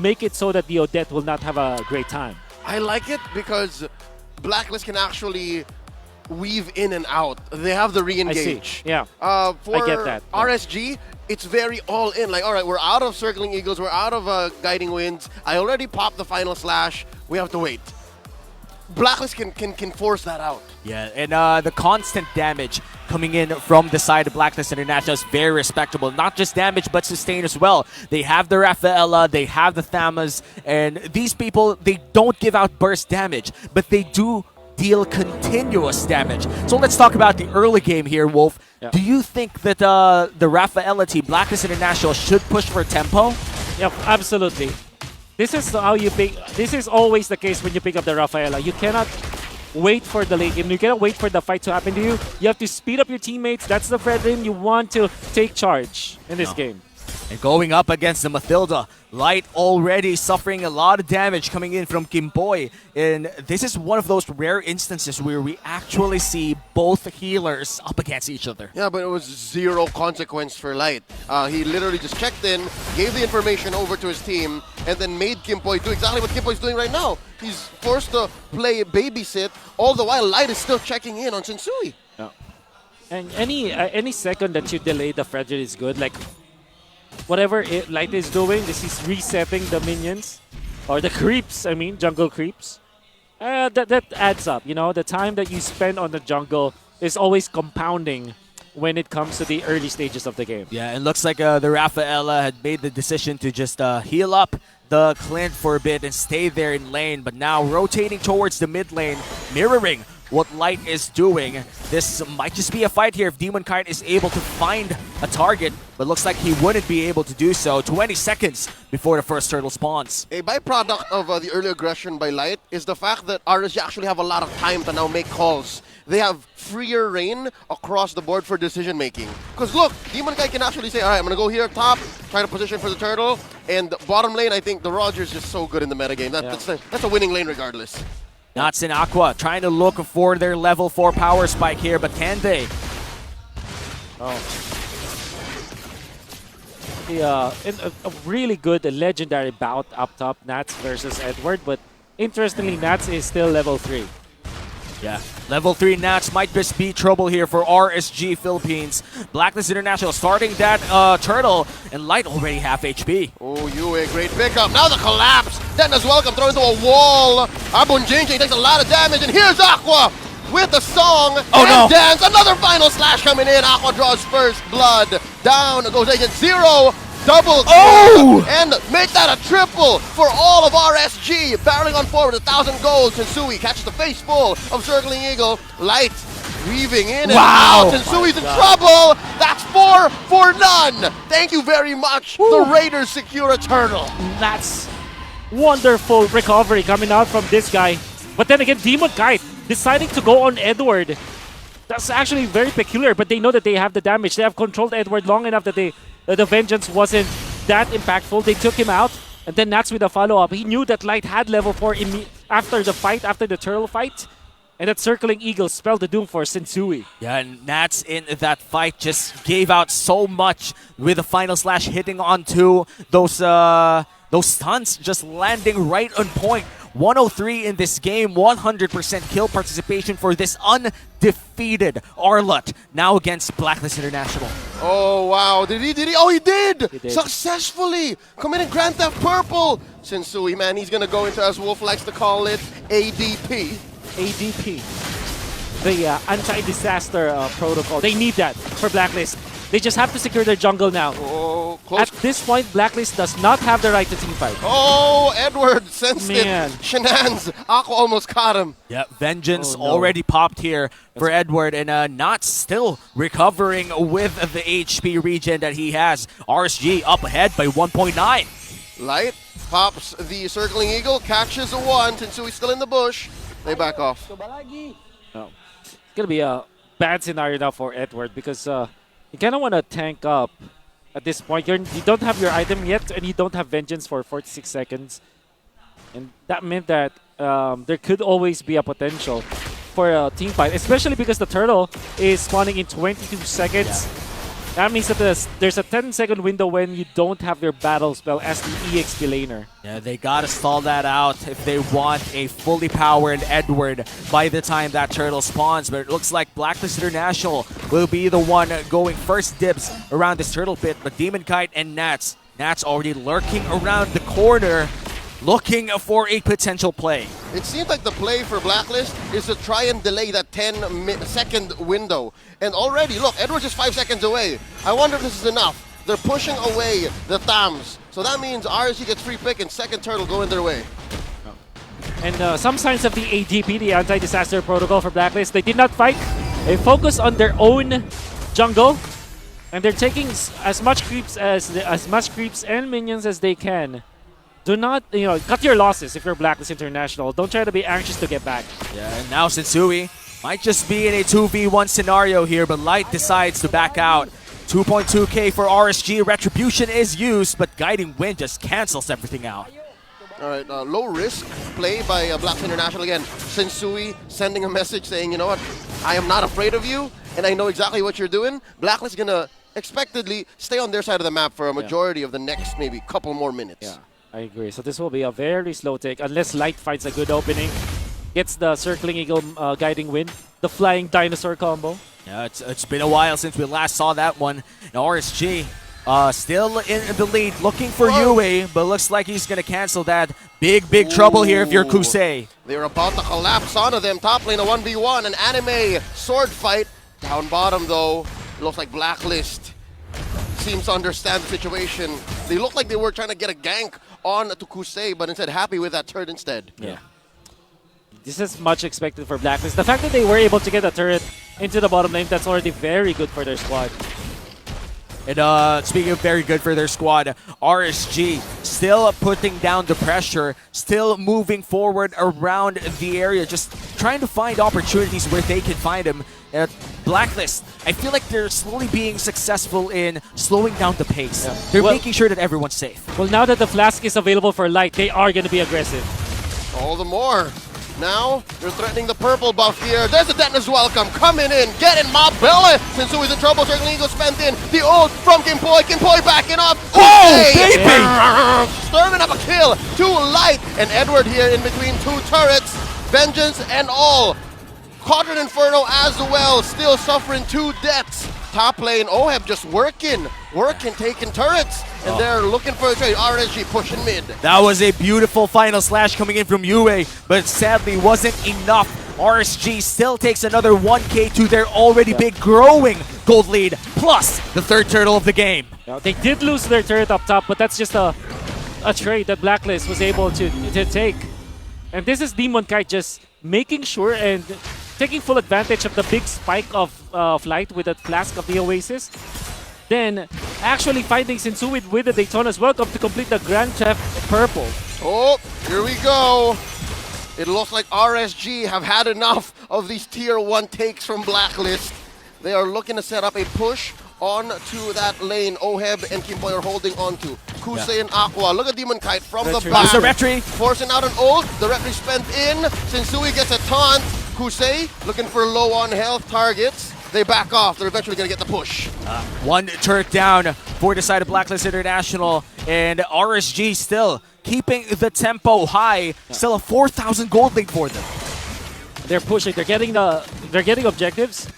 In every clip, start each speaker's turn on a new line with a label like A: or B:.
A: make it so that the Odette will not have a great time.
B: I like it because Blacklist can actually weave in and out. They have the re-engage.
A: Yeah,
B: For
A: I get that.
B: RSG, it's very all in. Like, all right, we're out of Circling Eagles. We're out of Guiding Winds. I already popped the final slash. We have to wait. Blacklist can force that out.
C: Yeah, and the constant damage coming in from the side of Blacklist International is very respectable. Not just damage, but sustain as well. They have the Rafaela, they have the Thamas, and these people, they don't give out burst damage, but they do deal continuous damage. So let's talk about the early game here, Wolf.
A: Yeah.
C: Do you think that the Rafaela team, Blacklist International, should push for tempo?
A: Yeah, absolutely. This is how you pick. This is always the case when you pick up the Rafaela. You cannot wait for the late game. You cannot wait for the fight to happen to you. You have to speed up your teammates. That's the Fredrin. You want to take charge in this game.
C: And going up against the Mathilda, Light already suffering a lot of damage coming in from Kimboy. And this is one of those rare instances where we actually see both healers up against each other.
B: Yeah, but it was zero consequence for Light. He literally just checked in, gave the information over to his team, and then made Kimboy do exactly what Kimboy's doing right now. He's forced to play babysit, all the while Light is still checking in on Sensui.
A: Yeah. And any second that you delay the Fredrin is good. Like, whatever Light is doing, this is resetting the minions. Or the creeps, I mean, jungle creeps. That adds up, you know? The time that you spend on the jungle is always compounding when it comes to the early stages of the game.
C: Yeah, it looks like the Rafaela had made the decision to just heal up the Clint for a bit and stay there in lane, but now rotating towards the mid lane, mirroring what Light is doing. This might just be a fight here if Demon Kite is able to find a target, but looks like he wouldn't be able to do so. 20 seconds before the first turtle spawns.
B: A byproduct of the early aggression by Light is the fact that RSG actually have a lot of time to now make calls. They have freer reign across the board for decision making. Because look, Demon Kite can actually say, all right, I'm going to go here top, try to position for the turtle, and bottom lane, I think the Roger's just so good in the metagame. That's a winning lane regardless.
C: Nats and Aqua trying to look for their level 4 power spike here, but can they?
A: Oh. Yeah, a really good legendary bout up top, Nats versus Edward, but interestingly, Nats is still level 3.
C: Yeah, level 3 Nats might just be trouble here for RSG Philippines. Blacklist International starting that turtle, and Light already half HP.
B: Oh, Yue, great pickup. Now the collapse. Dennis welcome, throw into a wall. Abun Jinjing takes a lot of damage, and here's Aqua with the song and dance. Another final slash coming in. Aqua draws first blood. Down goes Agent Zero. Double kill, and make that a triple for all of RSG. Barreling on forward, 1,000 gold. Sensui catches the face full of Circling Eagle. Light weaving in and out. Sensui's in trouble. That's 4 for none. Thank you very much.
A: Woo.
B: The Raiders secure a turtle.
A: That's wonderful recovery coming out from this guy. But then again, Demon Kite deciding to go on Edward. That's actually very peculiar, but they know that they have the damage. They have controlled Edward long enough that the vengeance wasn't that impactful. They took him out, and then Nats with a follow-up. He knew that Light had level 4 after the fight, after the turtle fight, and that Circling Eagle spelled the doom for Sensui.
C: Yeah, and Nats in that fight just gave out so much with the final slash hitting onto those stunts, just landing right on point. 103 in this game, 100% kill participation for this undefeated Arlut, now against Blacklist International.
B: Oh, wow. Did he? Oh, he did!
A: He did.
B: Successfully committing Grand Theft Purple. Sensui, man, he's going to go into, as Wolf likes to call it, ADP.
A: ADP. The anti-disaster protocol. They need that for Blacklist. They just have to secure their jungle now.
B: Oh, close.
A: At this point, Blacklist does not have the right to teamfight.
B: Oh, Edward sensed
A: Man.
B: it. Shenanz. Aqua almost caught him.
C: Yeah, vengeance already popped here for Edward, and not still recovering with the HP regen that he has. RSG up ahead by 1.9.
B: Light pops the Circling Eagle, catches a one. Sensui's still in the bush. They back off.
A: Oh. It's going to be a bad scenario now for Edward because you kind of want to tank up at this point. You don't have your item yet, and you don't have Vengeance for 46 seconds. And that meant that there could always be a potential for a team fight, especially because the turtle is spawning in 22 seconds. That means that there's a 10-second window when you don't have your battle spell as the EXP laner.
C: Yeah, they gotta stall that out if they want a fully powered Edward by the time that turtle spawns. But it looks like Blacklist International will be the one going first dibs around this turtle pit. But Demon Kite and Nats already lurking around the corner, looking for a potential play.
B: It seems like the play for Blacklist is to try and delay that 10-second window. And already, look, Edward's just 5 seconds away. I wonder if this is enough. They're pushing away the Thams. So that means RSG gets free pick and second turtle going their way.
A: And some signs of the ADP, the anti-disaster protocol for Blacklist. They did not fight. They focus on their own jungle. And they're taking as much creeps and minions as they can. Do not, cut your losses if you're Blacklist International. Don't try to be anxious to get back.
C: Yeah, and now Sensui might just be in a 2v1 scenario here, but Light decides to back out. 2.2k for RSG. Retribution is used, but Guiding Wind just cancels everything out.
B: All right, low risk play by Blacklist International again. Sensui sending a message saying, you know what, I am not afraid of you, and I know exactly what you're doing. Blacklist is going to expectedly stay on their side of the map for a majority of the next maybe couple more minutes.
A: Yeah. I agree. So this will be a very slow take unless Light finds a good opening. Gets the Circling Eagle Guiding Wind, the Flying Dinosaur combo.
C: Yeah, it's been a while since we last saw that one. And RSG still in the lead, looking for Yue, but looks like he's going to cancel that. Big trouble here if you're Kusei.
B: They're about to collapse onto them. Top lane, a 1v1, an anime sword fight. Down bottom, though, it looks like Blacklist seems to understand the situation. They look like they were trying to get a gank on to Kusei, but instead happy with that turret instead.
A: Yeah. This is much expected for Blacklist. The fact that they were able to get a turret into the bottom lane, that's already very good for their squad.
C: And speaking of very good for their squad, RSG still putting down the pressure, still moving forward around the area, just trying to find opportunities where they can find them. Blacklist, I feel like they're slowly being successful in slowing down the pace. Yeah. They're making sure that everyone's safe.
A: Well, now that the flask is available for Light, they are going to be aggressive.
B: All the more. Now, they're threatening the purple buff here. There's a Detonus welcome coming in. Get in, my belly. Sensui is in trouble. Circling Eagle spent in. The ult from Kimpoi. Kimpoi backing up.
C: Oh, baby!
B: Sturming up a kill. Too light. And Edward here in between two turrets. Vengeance and all. Quadrant Inferno as well. Still suffering 2 deaths. Top lane, Oheb just working, taking turrets. And they're looking for a trade. RSG pushing mid.
C: That was a beautiful final slash coming in from Yue, but sadly wasn't enough. RSG still takes another 1k to their already big growing gold lead, plus the third turtle of the game.
A: Now, they did lose their turret up top, but that's just a trade that Blacklist was able to take. And this is Demon Kite just making sure and taking full advantage of the big spike of Light with that Flask of the Oasis. Then actually finding Sensui with the Daytona's welcome to complete the Grand Theft Purple.
B: Oh, here we go. It looks like RSG have had enough of these tier 1 takes from Blacklist. They are looking to set up a push on to that lane. Oheb and Kimpoi are holding on to. Kusei and Aqua. Look at Demon Kite from the back.
C: The retry.
B: Forcing out an ult. The retry spent in. Sensui gets a taunt. Kusei looking for low on health targets. They back off. They're eventually going to get the push.
C: One turret down for the side of Blacklist International. And RSG still keeping the tempo high. Still a 4,000 gold lead for them.
A: They're pushing. They're getting objectives.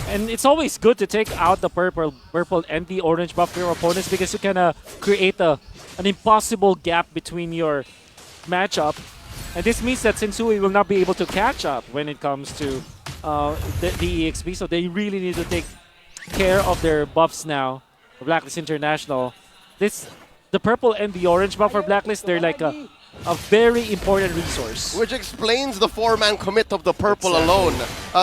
A: And it's always good to take out the purple and the orange buff for your opponents because you can create an impossible gap between your matchup. And this means that Sensui will not be able to catch up when it comes to the EXP. So they really need to take care of their buffs now. Blacklist International. The purple and the orange buff for Blacklist, they're like a very important resource.
B: Which explains the 4-man commit of the purple alone.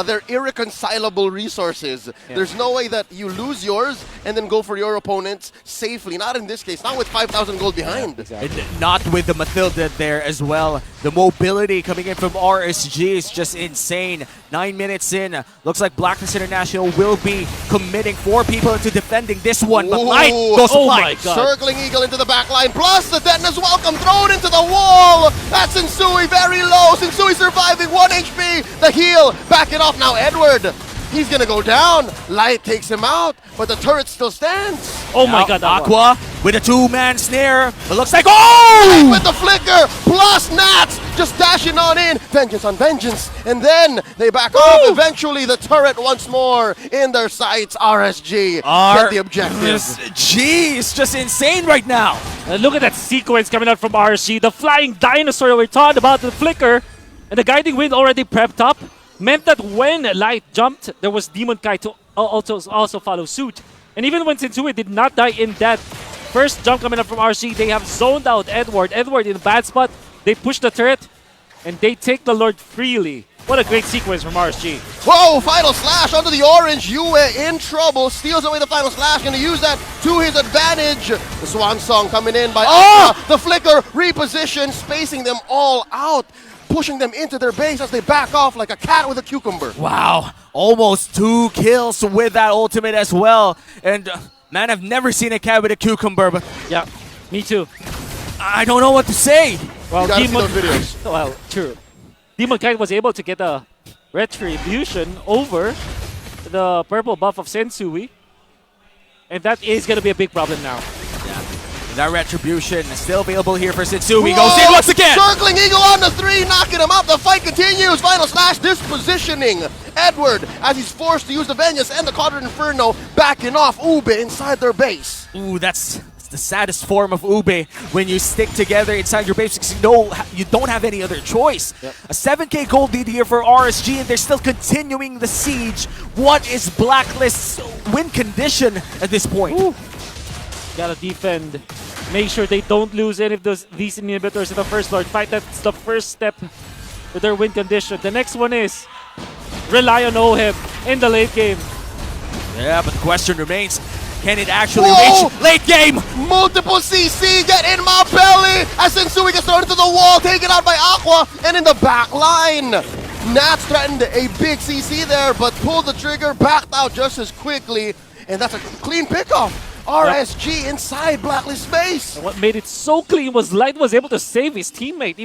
B: They're irreconcilable resources. Yeah. There's no way that you lose yours and then go for your opponents safely. Not in this case. Not with 5,000 gold behind.
A: Yeah, exactly.
C: And not with the Mathilda there as well. The mobility coming in from RSG is just insane. 9 minutes in. Looks like Blacklist International will be committing 4 people into defending this one. But Light goes Light.
B: Circling Eagle into the back line. Plus the Detonus welcome thrown into the wall. That's Sensui very low. Sensui surviving 1 HP. The heal. Back it off now. Edward He's gonna go down. Light takes him out, but the turret still stands.
A: Oh my
C: Now,
A: god, that one.
C: Aqua with a two-man snare. It looks like, oh!
B: With the flicker, plus Nats just dashing on in. Vengeance on vengeance. And then they back off. Eventually, the turret once more in their sights. RSG get the objective.
C: RSG is just insane right now.
A: Look at that sequence coming out from RSG. The flying dinosaur we talked about, the flicker, and the guiding wind already prepped up, meant that when Light jumped, there was Demon Kai to also follow suit. And even when Sensui did not die in that first jump coming up from RSG, they have zoned out Edward. Edward in a bad spot. They push the turret, and they take the Lord freely. What a great sequence from RSG.
B: Whoa, final slash onto the orange. Yue in trouble. Steals away the final slash. Gonna use that to his advantage. The Swan Song coming in by Aqua. The flicker reposition, spacing them all out, pushing them into their base as they back off like a cat with a cucumber.
C: Wow, almost 2 kills with that ultimate as well. And man, I've never seen a cat with a cucumber, but
A: Yeah, me too.
C: I don't know what to say.
A: Well,
B: You gotta see those videos.
A: Well, true. Demon Kite was able to get a retribution over the purple buff of Sensui. And that is going to be a big problem now.
C: That retribution is still available here for Sensui. Goes in once again.
B: Circling Eagle on the 3, knocking him up. The fight continues. Final slash dispositioning Edward as he's forced to use the Vengeance and the Cauldron Inferno, backing off Ube inside their base.
C: Ooh, that's the saddest form of Ube when you stick together inside your base because you don't have any other choice.
A: Yep.
C: A 7k gold lead here for RSG, and they're still continuing the siege. What is Blacklist's win condition at this point?
A: Ooh. Gotta defend. Make sure they don't lose any of these inhibitors in the first Lord fight. That's the first step to their win condition. The next one is rely on Oheb in the late game.
C: Yeah, but the question remains, can it actually
B: Whoa!
C: reach late game?
B: Multiple CC get in my belly as Sensui gets thrown into the wall, taken out by Aqua, and in the back line. Nats threatened a big CC there, but pulled the trigger, backed out just as quickly, and that's a clean pickoff. RSG inside Blacklist space.
A: And what made it so clean was Light was able to save his teammate.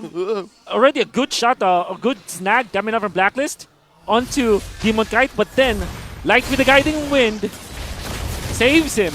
A: Already a good shot, a good snag coming out from Blacklist onto Demon Kite, but then Light with the guiding wind saves him.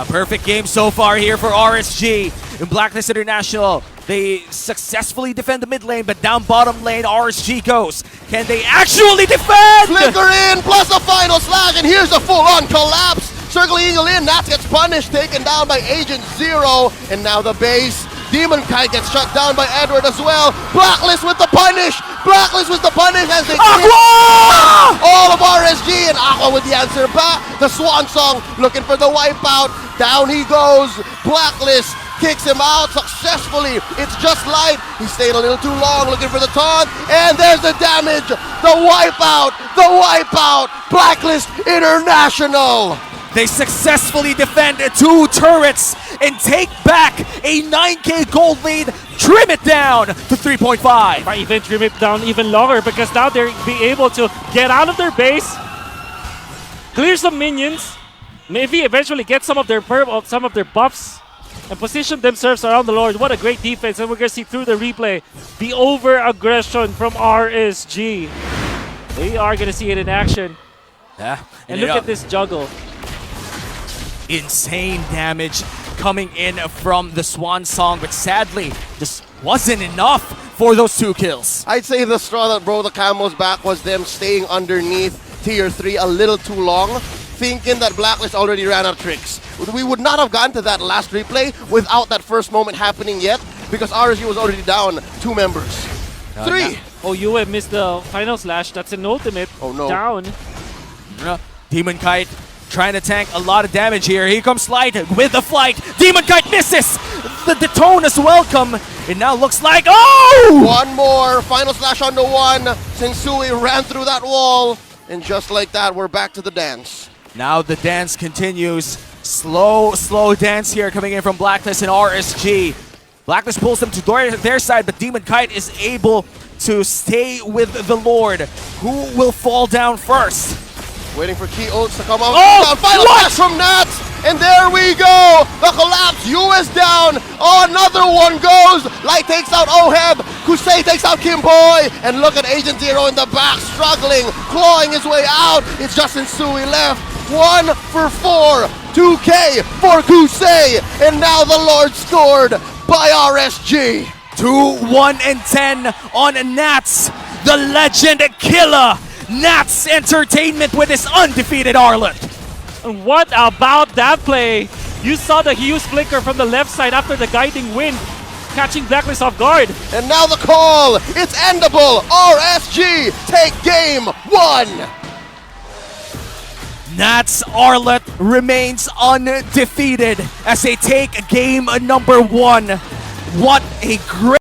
C: Perfect game so far here for RSG in Blacklist International. They successfully defend the mid lane, but down bottom lane, RSG goes. Can they actually defend?
B: Flicker in, plus a final slash, and here's a full-on collapse. Circling Eagle in, Nats gets punished, taken down by Agent Zero, and now the base. Demon Kite gets shut down by Edward as well. Blacklist with the punish! Blacklist with the punish as they
C: Aqua!
B: all of RSG, and Aqua with the answer back. The Swan Song looking for the wipeout. Down he goes. Blacklist kicks him out successfully. It's just Light. He stayed a little too long looking for the taunt. And there's the damage. The wipeout. The wipeout. Blacklist International.
C: They successfully defend 2 turrets and take back a 9k gold lead, trim it down to 3.5.
A: Might even trim it down even longer because now they're be able to get out of their base, clear some minions, maybe eventually get some of their buffs, and position themselves around the Lord. What a great defense, and we're gonna see through the replay the over-aggression from RSG. They are gonna see it in action.
C: Yeah,
A: And look at this juggle.
C: Insane damage coming in from the Swan Song, but sadly, just wasn't enough for those 2 kills.
B: I'd say the straw that broke the camel's back was them staying underneath tier 3 a little too long, thinking that Blacklist already ran out of tricks. We would not have gotten to that last replay without that first moment happening yet, because RSG was already down 2 members. 3!
A: Oh, Yue missed the final slash. That's an ultimate.
B: Oh, no.
A: Down.
C: Demon Kite trying to tank a lot of damage here. Here comes Light with the flight. Demon Kite misses. The detone is welcome. It now looks like, oh!
B: One more, final slash on the 1. Sensui ran through that wall, and just like that, we're back to the dance.
C: Now the dance continues. Slow dance here coming in from Blacklist and RSG. Blacklist pulls them to their side, but Demon Kite is able to stay with the Lord. Who will fall down first?
B: Waiting for key ults to come out.
C: Oh,
B: Final
C: what?
B: flash from Nats, and there we go. The collapse, US down. Oh, another one goes. Light takes out Oheb. Kusei takes out Kimboy, and look at Agent Zero in the back, struggling, clawing his way out. It's Justin Sui left. 1 for 4. 2K for Kusei, and now the Lord scored by RSG.
C: 2-1-10 on Nats, the legend killer. Nats Entertainment with his undefeated Arlet.
A: And what about that play? You saw the Hughes flicker from the left side after the guiding wind, catching Blacklist off guard.
B: And now the call, it's endable. RSG take game 1.
C: Nats Arlet remains undefeated as they take game number 1. What a great